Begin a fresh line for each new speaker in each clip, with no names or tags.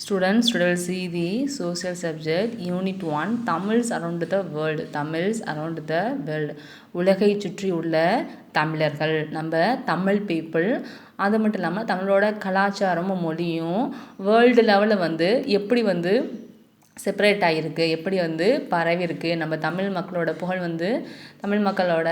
Students, today will see the social subject unit 1 Tamils around the world. Tamils around the world. உலகை சுற்றி உள்ள தமிழர்கள், நம்ம Tamil people. அது மட்டும் இல்லாமல் தமிழோட கலாச்சாரமும் மொழியும் வேர்ல்டு லெவலில் வந்து எப்படி வந்து செப்பரேட் ஆகிருக்கு, எப்படி வந்து பரவி இருக்குது, நம்ம தமிழ் மக்களோட புகழ் வந்து தமிழ் மக்களோட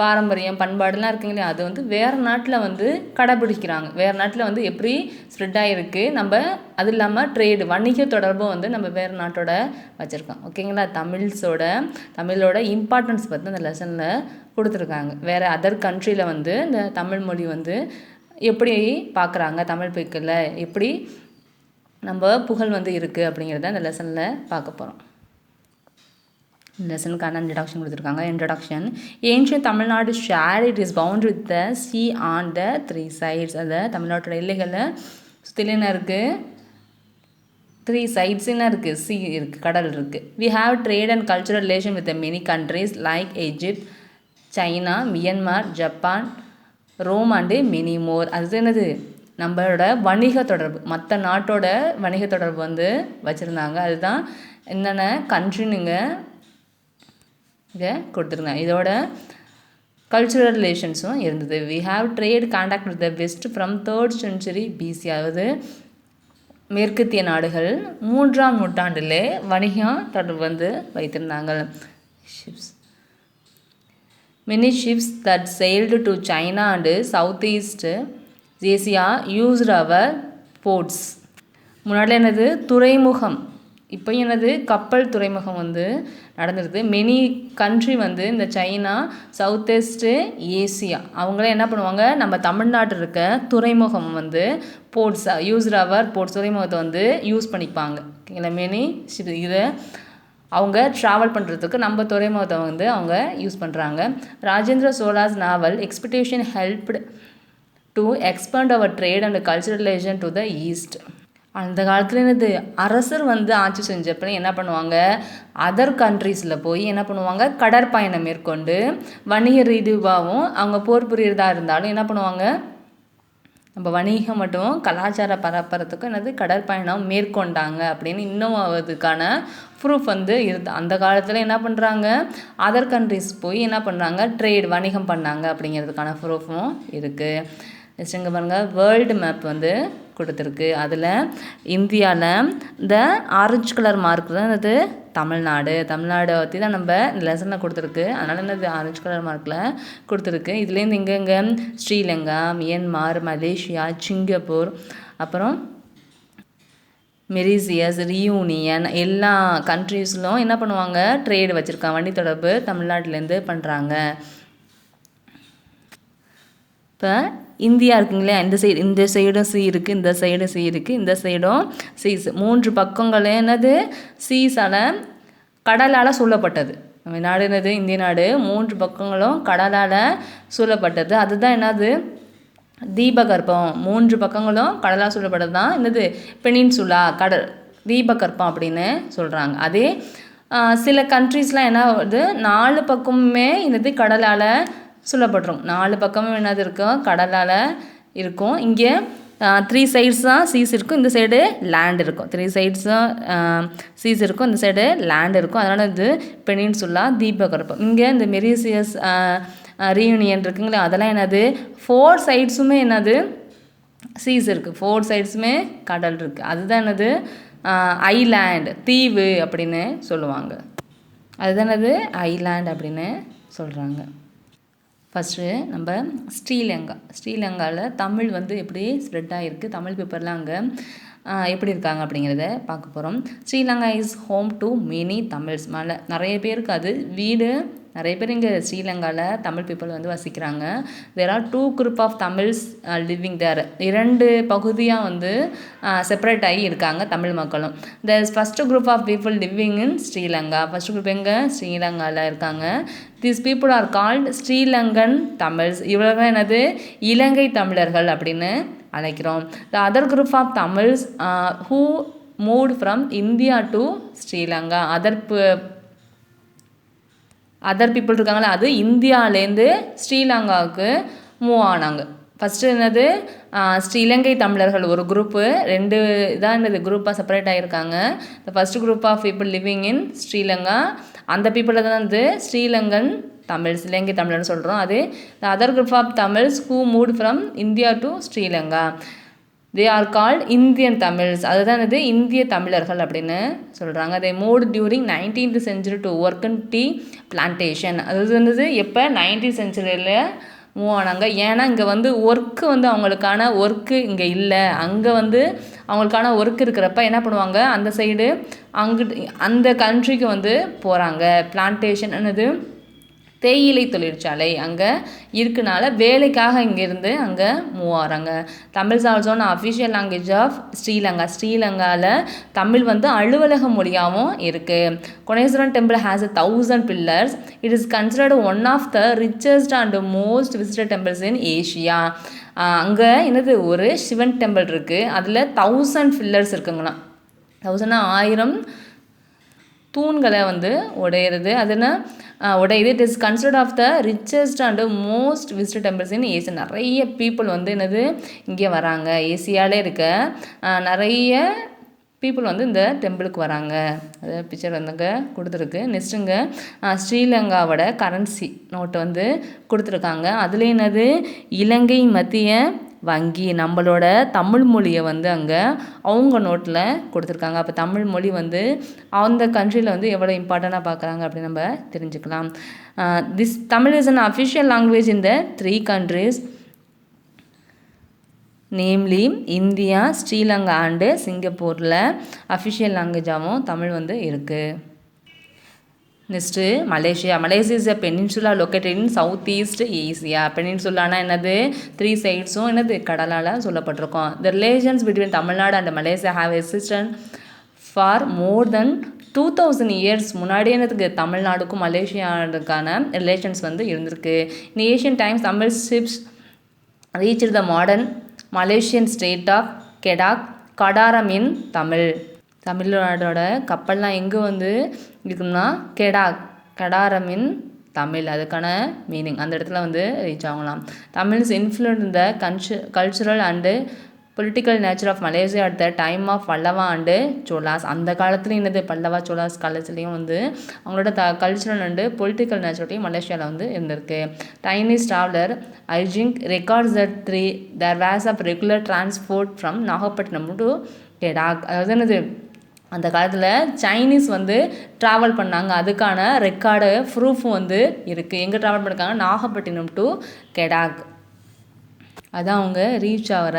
பாரம்பரியம் பண்பாடுலாம் இருக்குங்க இல்லையா, அது வந்து வேறு நாட்டில் வந்து கடைபிடிக்கிறாங்க. வேறு நாட்டில் வந்து எப்படி ஸ்ப்ரெட் ஆகிருக்கு, நம்ம அது இல்லாமல் ட்ரேடு வணிக தொடர்பும் வந்து நம்ம வேறு நாட்டோட வச்சுருக்கோம். ஓகேங்களா, தமிழோட இம்பார்ட்டன்ஸ் பற்றி அந்த லெசனில் கொடுத்துருக்காங்க. வேறு அதர் கண்ட்ரியில் வந்து இந்த தமிழ் மொழி வந்து எப்படி பார்க்குறாங்க, தமிழ் பீப்புளில் எப்படி நம்ம புகழ் வந்து இருக்குது அப்படிங்கிறத இந்த லெசனில் பார்க்க போகிறோம். லெசனுக்கான இன்ட்ரடக்ஷன் கொடுத்துருக்காங்க. Introduction. Ancient Tamil Nadu share it is bound with the sea on the 3 sides. அதை தமிழ்நாட்டோட எல்லைகளில் சுற்றில என்ன இருக்குது, 3 sides என்ன இருக்குது, சி இருக்குது, கடல் இருக்குது. We have trade and cultural relation with many countries like Egypt, China, Myanmar, Japan, Rome and many more. அது என்னது, நம்மளோட வணிக தொடர்பு, மற்ற நாட்டோட வணிக தொடர்பு வந்து வச்சுருந்தாங்க. அதுதான் என்னென்ன கண்ட்ரினுங்க இதை கொடுத்துருங்க. இதோட கல்ச்சுரல் ரிலேஷன்ஸும் இருந்தது. We have trade contact with the west from 3rd century BC. அதாவது மேற்கத்திய நாடுகள் 3ஆம் நூற்றாண்டிலே வணிகம் தொடர்பு வந்து வைத்திருந்தாங்க. Ships many ships that sailed to China and Southeast Asia used our ports. முன்னாடி என்னது துறைமுகம், இப்போ என்னது கப்பல் துறைமுகம் வந்து நடந்துருது. மெனி கண்ட்ரி வந்து இந்த சைனா, சவுத் ஈஸ்ட்டு ஏசியா அவங்களே என்ன பண்ணுவாங்க, நம்ம தமிழ்நாட்டில் இருக்க துறைமுகம் வந்து போர்ட்ஸ் யூஸ்ட் அவர் போர்ட்ஸ் துறைமுகத்தை வந்து யூஸ் பண்ணிப்பாங்க. ஓகேங்களா, மெனி இதை அவங்க ட்ராவல் பண்ணுறதுக்கு நம்ம துறைமுகத்தை வந்து அவங்க யூஸ் பண்ணுறாங்க. Rajendra Chola's naval expectation helped to expand our trade and cultural relation to the east. அந்த காலத்தில் என்னது, அரசர் வந்து ஆட்சி செஞ்சப்போ என்ன பண்ணுவாங்க, அதர் கண்ட்ரீஸில் போய் என்ன பண்ணுவாங்க, கடற்பயணம் மேற்கொண்டு வணிக ரீதியாகவும் அவங்க போர் புரியறதா இருந்தாலும் என்ன பண்ணுவாங்க, நம்ம வணிகம் மட்டும் கலாச்சார பரப்புறதுக்கும் என்னது கடற்பயணம் மேற்கொண்டாங்க அப்படின்னு இன்னும் அதுக்கான ப்ரூஃப் வந்து இருக்குது. அந்த காலத்தில் என்ன பண்ணுறாங்க, அதர் கண்ட்ரிஸ் போய் என்ன பண்ணுறாங்க, ட்ரேட் வணிகம் பண்ணாங்க அப்படிங்கிறதுக்கான ப்ரூஃபும் இருக்குது. நெக்ஸ்ட் இங்கே பாருங்கள், வேர்ல்டு மேப் வந்து கொடுத்துருக்கு. அதில் இந்தியாவில் இந்த ஆரஞ்சு கலர் மார்க் தான் இது தமிழ்நாடு பற்றி தான் நம்ம இந்த லெசனில் கொடுத்துருக்கு. அதனால் என்னது ஆரஞ்சு கலர் மார்க்கில் கொடுத்துருக்கு. இதுலேருந்து இங்கே ஸ்ரீலங்கா, மியன்மார், மலேசியா, சிங்கப்பூர், அப்புறம் மெரிசியஸ், ரியூனியன் எல்லா கண்ட்ரீஸ்லும் என்ன பண்ணுவாங்க, ட்ரேடு வச்சுருக்காங்க, வண்டி தொடர்பு தமிழ்நாட்டிலேருந்து பண்ணுறாங்க. இப்போ இந்தியா இருக்குங்களே, இந்த சைடும் சி இருக்குது, இந்த சைடும் சி இருக்குது, இந்த சைடும் சீஸ், 3 பக்கங்களும் என்னது சீஸால் கடலால் சூழப்பட்டது. நம்ம நாடு என்னது, இந்திய நாடு 3 பக்கங்களும் கடலால் சூழப்பட்டது. அதுதான் என்னது தீபகற்பம். 3 பக்கங்களும் கடலால் சூழப்பட்டது தான் என்னது பெனின்சுலா, கடல் தீபகற்பம் அப்படின்னு சொல்கிறாங்க. அதே சில கண்ட்ரீஸ்லாம் என்ன வருது, 4 பக்கமுமே என்னது கடலால் சொல்லப்பட்டிரும். 4 பக்கமும் என்னது இருக்கும், கடலால் இருக்கும். இங்கே 3 sides தான் சீஸ் இருக்கும், இந்த சைடு லேண்ட் இருக்கும். 3 sides-ம் சீஸ் இருக்கும், இந்த சைடு லேண்ட் இருக்கும். அதனால் இது பெனின்சுலா தீபகற்பம். இங்கே இந்த மெரிசியஸ், ரீயூனியன் இருக்குங்களா, அதெல்லாம் என்னது 4 sides-உமே என்னது சீஸ் இருக்குது, 4 sides-உமே கடல் இருக்குது. அதுதான் என்னது ஐலேண்ட், தீவு அப்படின்னு சொல்லுவாங்க. அதுதான் என்னது ஐலேண்ட் அப்படின்னு சொல்கிறாங்க. ஃபஸ்ட்டு நம்ம ஸ்ரீலங்காவில் தமிழ் வந்து எப்படி ஸ்ப்ரெட் ஆகிருக்கு, தமிழ் பேப்பர்லாம் அங்கே எப்படி இருக்காங்க அப்படிங்கிறத பார்க்க போகிறோம். Sri Lanka is home to many Tamils. நிறைய பேருக்கு அது வீடு. நிறைய பேர் இங்கே ஸ்ரீலங்காவில் தமிழ் பீப்புள் வந்து வசிக்கிறாங்க. There are 2 group of Tamils living there. 2 பகுதியாக வந்து செப்பரேட் ஆகி இருக்காங்க தமிழ் மக்களும். The first group of people living in Sri Lanka. First group எங்கே ஸ்ரீலங்காவில் இருக்காங்க. These people are called Sri Lankan Tamils. இவர்கள் என்னது இலங்கை தமிழர்கள் அப்படின்னு அழைக்கிறோம். The other group of Tamils who moved from India to Sri Lanka. Other people இருக்காங்களா, அது இந்தியாவிலேருந்து ஸ்ரீலங்காவுக்கு மூவ் ஆனாங்க. ஃபஸ்ட்டு என்னது ஸ்ரீலங்கை தமிழர்கள் ஒரு குரூப்பு, 2 இதாக என்னது குரூப்பாக செப்பரேட் ஆகியிருக்காங்க. The first group of people living in Sri Lanka, அந்த பீப்புளை தான் வந்து ஸ்ரீலங்கன் தமிழ்ஸ், இலங்கை தமிழர்னு சொல்கிறோம். அது the other group of Tamils who moved from India to Sri Lanka, they are called Indian Tamils, அதுதான் இது இந்திய தமிழர்கள் அப்படின்னு சொல்கிறாங்க. They moved during 19th century to work in tea plantation, அது வந்து எப்போ 19th centuryயில் மூவ் ஆனாங்க. ஏன்னா இங்கே வந்து ஒர்க்கு வந்து அவங்களுக்கான ஒர்க்கு இங்கே இல்லை, அங்கே வந்து அவங்களுக்கான ஒர்க் இருக்கிறப்ப என்ன பண்ணுவாங்க, அந்த சைடு அங்கிட்டு அந்த கண்ட்ரிக்கு வந்து போகிறாங்க. பிளான்டேஷன் என்னது தேயிலை தொழிற்சாலை அங்கே இருக்கனால வேலைக்காக இங்கேருந்து அங்கே மூவ் ஆகிறாங்க. Tamils also official language of Sri Lanka, ஸ்ரீலங்காவில் தமிழ் வந்து அலுவலக மொழியாகவும் இருக்குது. Guneswaran temple has 1000 pillars. It is considered one of the richest and most visited temples in Asia. அங்கே என்னது ஒரு சிவன் டெம்பிள் இருக்குது, அதில் 1000 pillars இருக்குங்களாம். 1000 தூண்களை வந்து உடையிறது, அதுனா உடையுது. It is considered of the richest and most visited temples in Asia. நிறைய பீப்புள் வந்து என்னது இங்கே வராங்க, ஏசியாவிலே இருக்க நிறைய பீப்புள் வந்து இந்த டெம்பிளுக்கு வராங்க. அது பிக்சர் வந்துங்க கொடுத்துருக்கு. நெக்ஸ்ட்டுங்க ஸ்ரீலங்காவோட கரன்சி நோட்டு வந்து கொடுத்துருக்காங்க. அதில் என்னது இலங்கை மத்திய வங்கி, நம்மளோட தமிழ் மொழியை வந்து அங்கே அவங்க நோட்டில் கொடுத்துருக்காங்க. அப்போ தமிழ் மொழி வந்து அந்த கண்ட்ரியில் வந்து எவ்வளோ இம்பார்ட்டண்ட்டாக பார்க்குறாங்க அப்படின்னு நம்ம தெரிஞ்சுக்கலாம். This Tamil is an official language in the 3 countries, namely India, Sri Lanka and சிங்கப்பூரில் அஃபிஷியல் லாங்குவேஜாகவும் தமிழ் வந்து இருக்குது. Next Malaysia. Malaysia is a peninsula located in South east Asia. பெனின்சுலானா என்னது 3 சைட்ஸும் என்னது கடலால் சொல்லப்பட்டிருக்கோம். த relations between Tamil Nadu and Malaysia have existed for more then 2000 years. முன்னாடி என்னதுக்கு தமிழ்நாடுக்கும் மலேசியாவுக்கான relations வந்து இருந்திருக்கு. இன் Asian times Tamil ships reach the modern Malaysian state of கெடாக் Kadaram இன் தமிழ். தமிழ்நாடோட கப்பல்லாம் எங்கே வந்து இருக்குன்னா கடாரமின் தமிழ், அதுக்கான மீனிங் அந்த இடத்துல வந்து ரீச் ஆகலாம். Tamils influence the cultural and political nature of Malaysia at the time of Pallava and Cholas. அந்த காலத்துலேயும் என்னது பல்லவா சோலாஸ் காலத்துலேயும் வந்து அவங்களோட கல்ச்சுரல் அண்டு பொலிட்டிக்கல் நேச்சர்லையும் மலேசியாவில் வந்து இருந்திருக்கு. Chinese traveller Yijing records that there was of regular transport from Nagapattinam to Kedah. அதாவது என்னது அந்த காலத்தில் சைனீஸ் வந்து ட்ராவல் பண்ணாங்க, அதுக்கான ரெக்கார்டு ப்ரூஃபும் வந்து இருக்குது. எங்கே ட்ராவல் பண்ணியிருக்காங்க, நாகப்பட்டினம் டு கெடாக், அதான் அவங்க ரீச் ஆகிற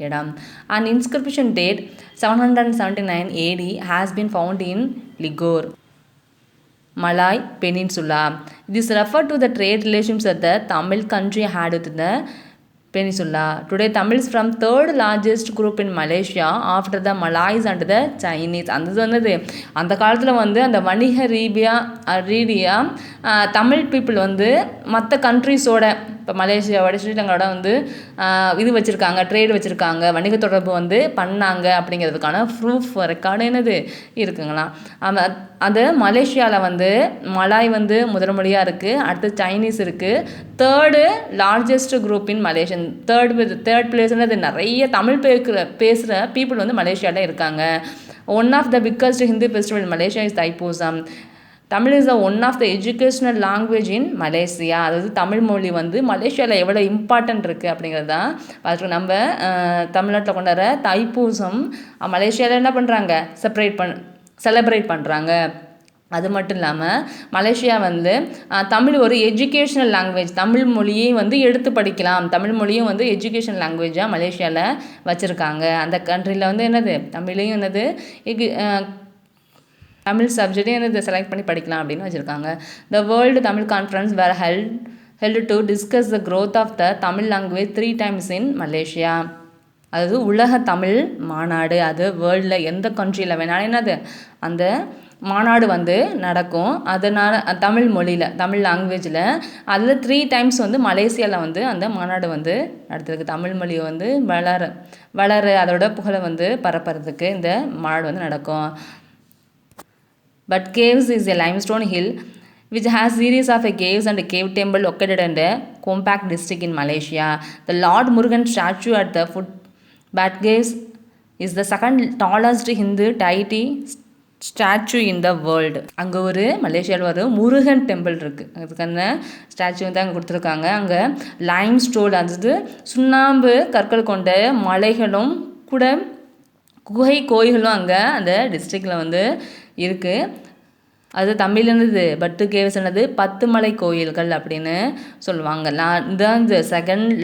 இடம். And inscription date 779 AD has been found in Ligor, Malay Peninsula. This referred to the trade relations that the Tamil country had with the Peninsula. Today Tamils from 3rd largest group in Malaysia after the Malays and the Chinese. அந்த சொன்னது அந்த காலத்தில் வந்து அந்த வணிக ரீதியாக Tamil people வந்து மற்ற கண்ட்ரிஸோட இப்போ மலேசியாவோட ஸ்ரீலங்காவோட வந்து இது வச்சுருக்காங்க, ட்ரேடு வச்சுருக்காங்க, வணிக தொடர்பு வந்து பண்ணாங்க அப்படிங்கிறதுக்கான ப்ரூஃப் ரெக்கார்டு என்னது இருக்குங்களாம். அது மலேசியாவில் வந்து மலாய் வந்து முதன்மொழியாக இருக்குது, அடுத்து சைனீஸ் இருக்குது, 3rd largest group in Malaysian. Third பிளேஸ்னது நிறைய தமிழ் பேசுகிற பீப்புள் வந்து மலேசியாவில் இருக்காங்க. One of the biggest Hindu festival in Malaysia is Thaipusam. Tamil is one of the educational language in Malaysia. அதாவது தமிழ் மொழி வந்து மலேசியாவில் எவ்வளோ இம்பார்ட்டன்ட் இருக்குது அப்படிங்கிறது தான் பார்த்துட்டு நம்ம தமிழ்நாட்டில் கொண்டாடுற தைப்பூசம் மலேசியாவில் என்ன பண்ணுறாங்க, செலிப்ரேட் பண்ணுறாங்க. அது மட்டும் இல்லாமல் மலேசியா வந்து தமிழ் ஒரு எஜுகேஷ்னல் லாங்குவேஜ், தமிழ் மொழியை வந்து எடுத்து படிக்கலாம், தமிழ் மொழியும் வந்து எஜுகேஷன் லாங்குவேஜாக மலேசியாவில் வச்சுருக்காங்க. அந்த கண்ட்ரியில் வந்து என்னது தமிழையும் என்னது தமிழ் சப்ஜெக்டையும் என்னது செலக்ட் பண்ணி படிக்கலாம் அப்படின்னு வச்சுருக்காங்க. The world Tamil conference were held to discuss the growth of the Tamil language 3 times in Malaysia. அதாவது உலக தமிழ் மாநாடு, அது வேர்ல்டில் எந்த கண்ட்ரியில் வேணாலும் என்னது அந்த மாநாடு வந்து நடக்கும். அதனால் தமிழ் மொழியில் தமிழ் லாங்குவேஜில் அதில் 3 times வந்து மலேசியாவில் வந்து அந்த மாநாடு வந்து நடத்துறதுக்கு தமிழ் மொழியை வந்து வளர அதோட புகழை வந்து பரப்புறதுக்கு இந்த மாநாடு வந்து நடக்கும். But Caves is a limestone hill which has series of caves and cave temple located in the Kompak district in Malaysia. The Lord Murugan statue at the footbat caves is the second tallest Hindu deity statue in the world. அங்கே ஒரு மலேசியாவில் ஒரு Murugan temple இருக்குது. அதுக்கான statue வந்து அங்கே கொடுத்துருக்காங்க. அங்கே லைம் ஸ்டோன், அதாவது சுண்ணாம்பு கற்கள் கொண்ட மலைகளும் கூட குகை கோயில்களும் அங்கே அந்த டிஸ்ட்ரிக்டில் வந்து இருக்குது. அது தமிழ்னது பட்டு கேவ்ஸ் என்னது 10 மலை கோயில்கள் அப்படின்னு சொல்லுவாங்க. இந்த second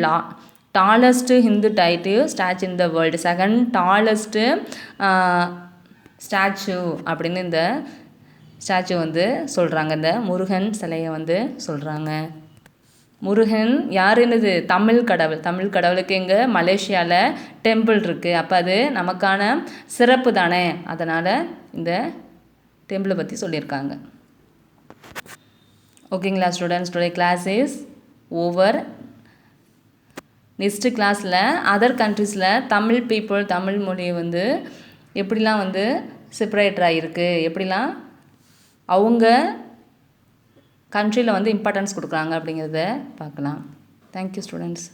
tallest Hindu tight statue in the world, second tallest statue அப்படின்னு இந்த ஸ்டாச்சு வந்து சொல்கிறாங்க. இந்த முருகன் சிலையை வந்து சொல்கிறாங்க. முருகன் யார் என்னது தமிழ் கடவுள். தமிழ் கடவுளுக்கு இங்கே மலேசியாவில் டெம்பிள் இருக்குது. அப்போ அது நமக்கான சிறப்பு தானே, அதனால் இந்த டெம்பிளை பற்றி சொல்லியிருக்காங்க. ஓகேங்களா students, today class is over. Next கிளாஸில் அதர் கண்ட்ரீஸில் தமிழ் பீப்புள், தமிழ் மொழியை வந்து எப்படிலாம் வந்து செப்பரேட்டராக இருக்குது, எப்படிலாம் அவங்க கண்ட்ரியில் வந்து இம்பார்ட்டன்ஸ் கொடுக்குறாங்க அப்படிங்கிறத பார்க்கலாம். Thank you students.